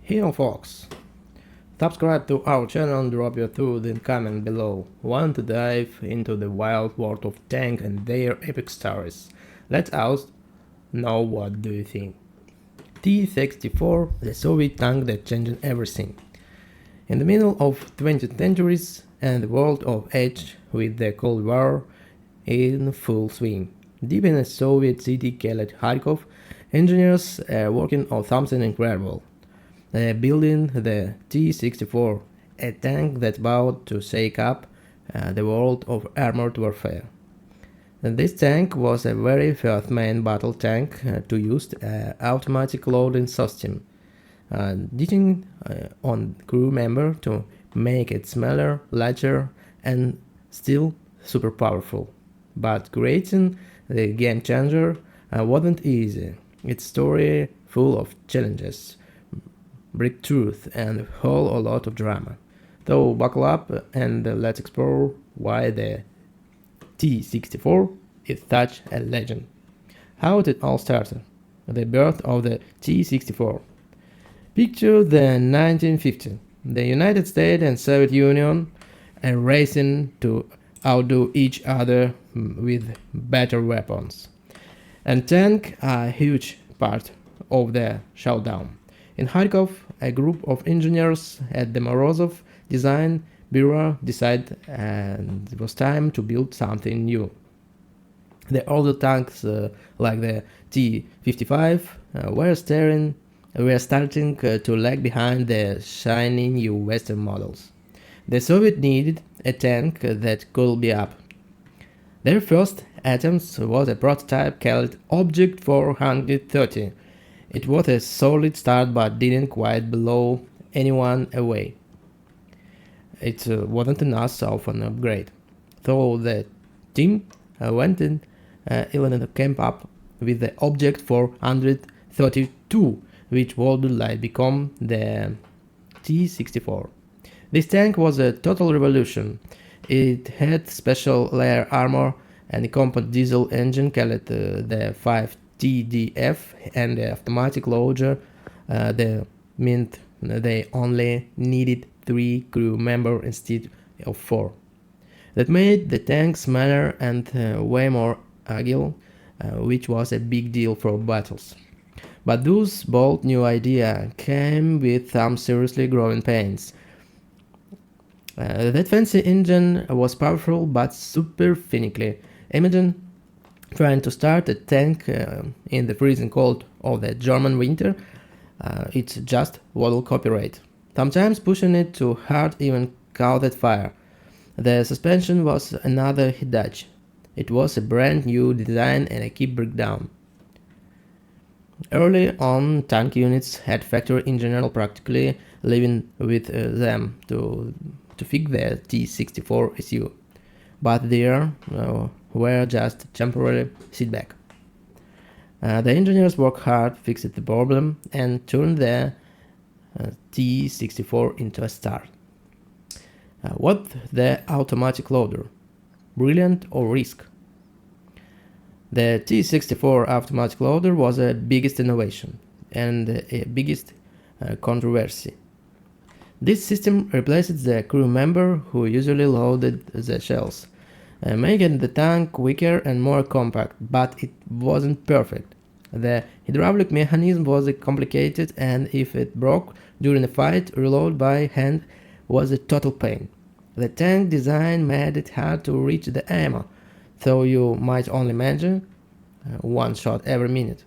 Hello folks, subscribe to our channel and drop your thoughts in comment below. Want to dive into the wild world of tanks and their epic stories? Let us know what do you think. T-64, the Soviet tank that changed everything. In the middle of 20th centuries and the world of edge with the Cold War in full swing. Deep in a Soviet city called Kharkov, engineers are working on something incredible. Building the T-64, a tank that's about to shake up the world of armored warfare. This tank was a very first main battle tank to use automatic loading system, depending on crew member to make it smaller, lighter, and still super powerful. But creating the game changer wasn't easy. Its story full of challenges, breakthroughs, and a whole lot of drama. So buckle up and let's explore why the T-64 is such a legend. How it all started. The birth of the T-64. Picture the 1950s. The United States and Soviet Union are racing to outdo each other with better weapons. And tanks are a huge part of the showdown. In Kharkov, a group of engineers at the Morozov Design Bureau decided it was time to build something new. The older tanks, like the T-55, were starting to lag behind the shiny new Western models. The Soviets needed a tank that could be up. Their first attempt was a prototype called Object 430. It was a solid start but didn't quite blow anyone away. It wasn't enough of an upgrade. So the team went in even came up with the Object 432, which would like become the T-64. This tank was a total revolution. It had special layer armor and a compact diesel engine called the 5TDF and the automatic loader. That meant they only needed 3 crew members instead of 4. That made the tank smaller and way more agile, which was a big deal for battles. But those bold new ideas came with some seriously growing pains. That fancy engine was powerful but super finicky. Imagine trying to start a tank in the freezing cold of the German winter. It just wouldn't cooperate. Sometimes pushing it too hard even caused fire. The suspension was another hitch. It was a brand new design and a key breakdown. Early on, tank units had factory engineers practically living with them to fix the T-64 issue, but there were just temporary setback. The engineers worked hard, fixed the problem, and turned the T-64 into a star. What the automatic loader? Brilliant or risk? The T-64 automatic loader was the biggest innovation and the biggest controversy. This system replaced the crew member who usually loaded the shells, making the tank weaker and more compact, but it wasn't perfect. The hydraulic mechanism was complicated, and if it broke during a fight, reload by hand was a total pain. The tank design made it hard to reach the ammo, so you might only imagine one shot every minute.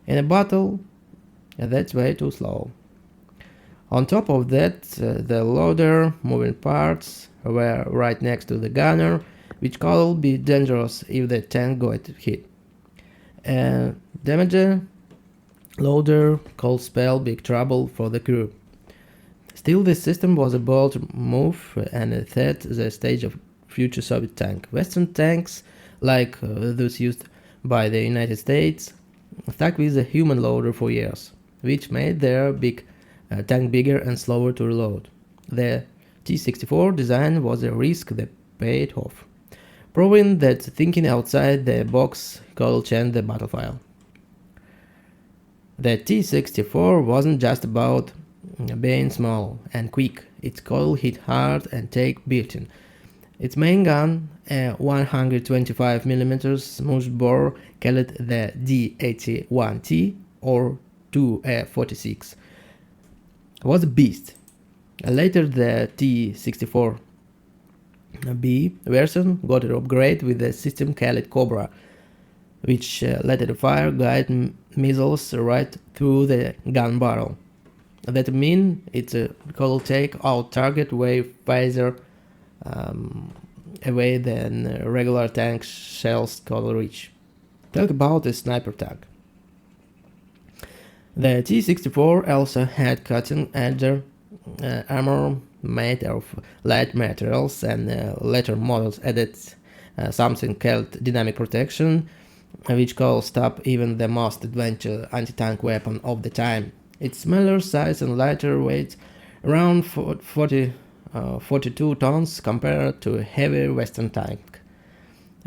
In a battle, that's way too slow. On top of that, the loader moving parts were right next to the gunner, which could be dangerous if the tank got hit. Damaged loader could spell big trouble for the crew. Still, this system was a bold move and it set the stage of future Soviet tank. Western tanks, like those used by the United States, stuck with a human loader for years, which made their tank bigger and slower to reload. The T-64 design was a risk that paid off, proving that thinking outside the box could change the battlefield. The T-64 wasn't just about being small and quick, it could hit hard and take beating. Its main gun, a 125mm smoothbore called the D81T or 2A46, was a beast. Later, the T64B version got an upgrade with the system called Cobra, which let it fire guide missiles right through the gun barrel. That means it could take out target way faster away than regular tank shells could reach. Talk about a sniper tank. The T-64 also had cutting-edge armor made of light materials, and later models added something called dynamic protection, which could stop even the most advanced anti-tank weapon of the time. Its smaller size and lighter weight, around 42 tons compared to a heavy Western tank,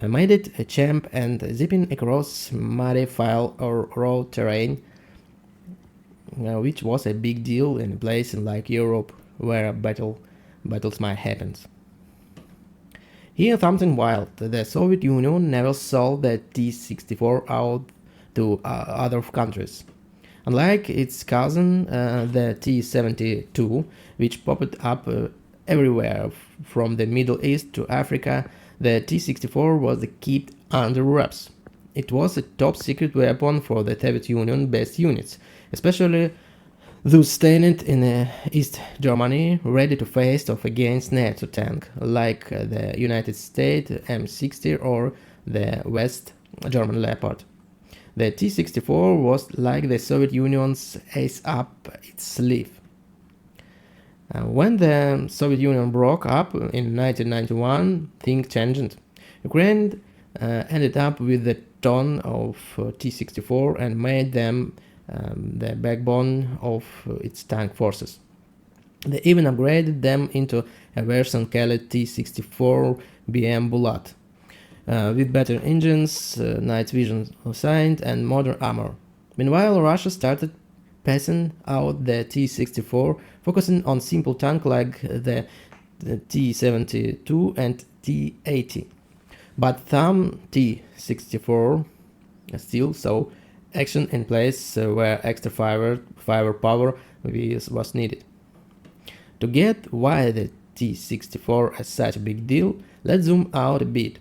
made it a champ and zipping across muddy file or raw terrain, which was a big deal in a place like Europe where battles might happen. Here's something wild. The Soviet Union never sold the T-64 out to other countries. Unlike its cousin, the T-72, which popped up everywhere from the Middle East to Africa, the T-64 was kept under wraps. It was a top-secret weapon for the Soviet Union-based units, especially those stationed in East Germany, ready to face off against NATO tanks like the United States M60 or the West German Leopard. The T-64 was like the Soviet Union's ace up its sleeve. When the Soviet Union broke up in 1991, things changed. Ukraine ended up with a ton of T-64 and made them the backbone of its tank forces. They even upgraded them into a version called T-64 BM Bulat, with better engines, night vision sight, and modern armor. Meanwhile, Russia started passing out the T-64, focusing on simple tanks like the T-72 and T-80. But some T-64 still saw action in places where extra firepower was needed. To get why the T-64 is such a big deal, let's zoom out a bit.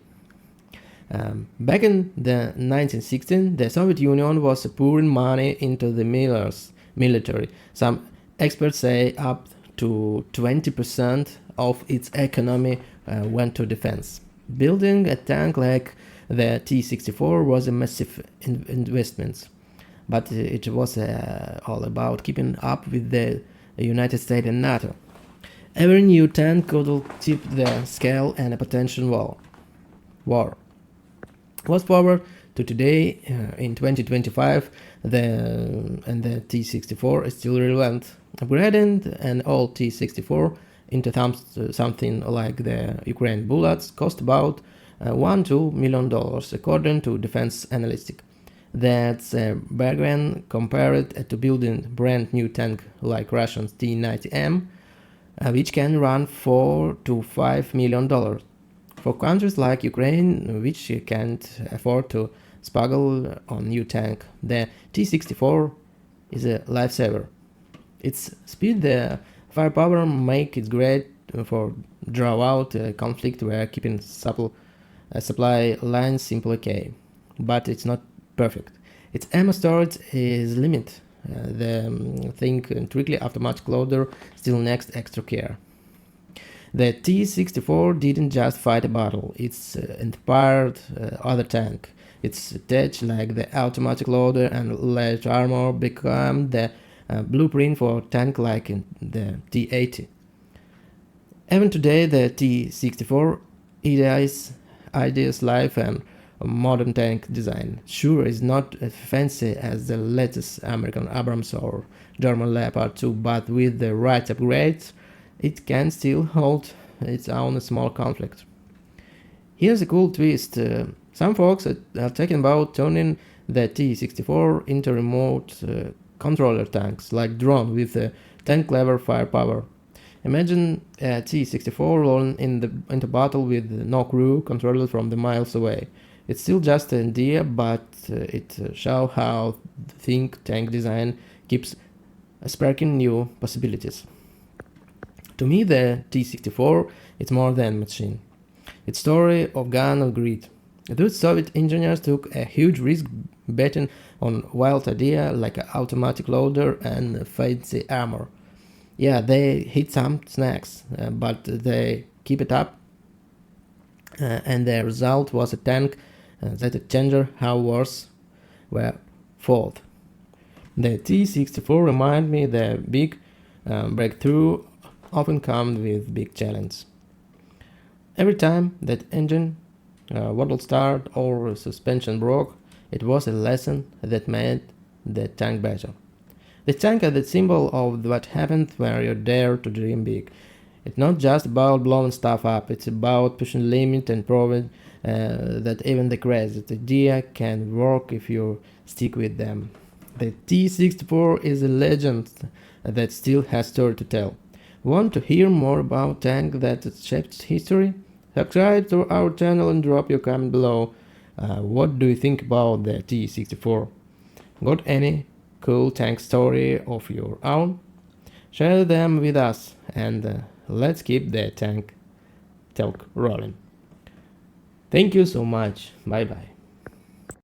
Back in the 1960s, the Soviet Union was pouring money into the military. Some experts say up to 20% of its economy went to defense. Building a tank like the T-64 was a massive investment, but it was all about keeping up with the United States and NATO. Every new tank could tip the scale and a potential war. Fast forward to today, in 2025, the T-64 is still relevant. Upgrading an old T-64 into something like the Ukraine bullets cost about $1-2 million, according to defense analysts. That's a bargain compared to building a brand new tank like Russian's T-90M, which can run $4-5 million. For countries like Ukraine, which can't afford to spuggle on new tank, the T-64 is a lifesaver. Its speed, the firepower make it great for draw out conflict where keeping supply lines simple okay, but it's not perfect. Its ammo storage is limited. The thing trickly after much closer still next extra care. The T-64 didn't just fight a battle, it's inspired other tank. Its attached like the automatic loader and light armor become the blueprint for tank like in the T-80. Even today, the T-64 ideas life and modern tank design. Sure, is not as fancy as the latest American Abrams or German Leopard 2, but with the right upgrades, it can still hold its own small conflict. Here's a cool twist. Some folks are talking about turning the T-64 into remote controller tanks, like drone with tank level firepower. Imagine a T-64 alone into battle with no crew, controlled from the miles away. It's still just an idea, but it shows how think tank design keeps sparking new possibilities. To me, the T-64 is more than machine. It's story of gun and grit. Those Soviet engineers took a huge risk betting on wild idea like an automatic loader and fancy armor. Yeah, they hit some snacks, but they keep it up, and the result was a tank that changed how wars were fought. The T-64 remind me the big breakthrough often comes with big challenge. Every time that engine wouldn't start or suspension broke, it was a lesson that made the tank better. The tank is the symbol of what happens when you dare to dream big. It's not just about blowing stuff up, it's about pushing limits and proving that even the craziest idea can work if you stick with them. The T-64 is a legend that still has story to tell. Want to hear more about tank that shaped history? Subscribe to our channel and drop your comment below. What do you think about the T-64? Got any cool tank story of your own? Share them with us and let's keep the tank talk rolling. Thank you so much. Bye bye.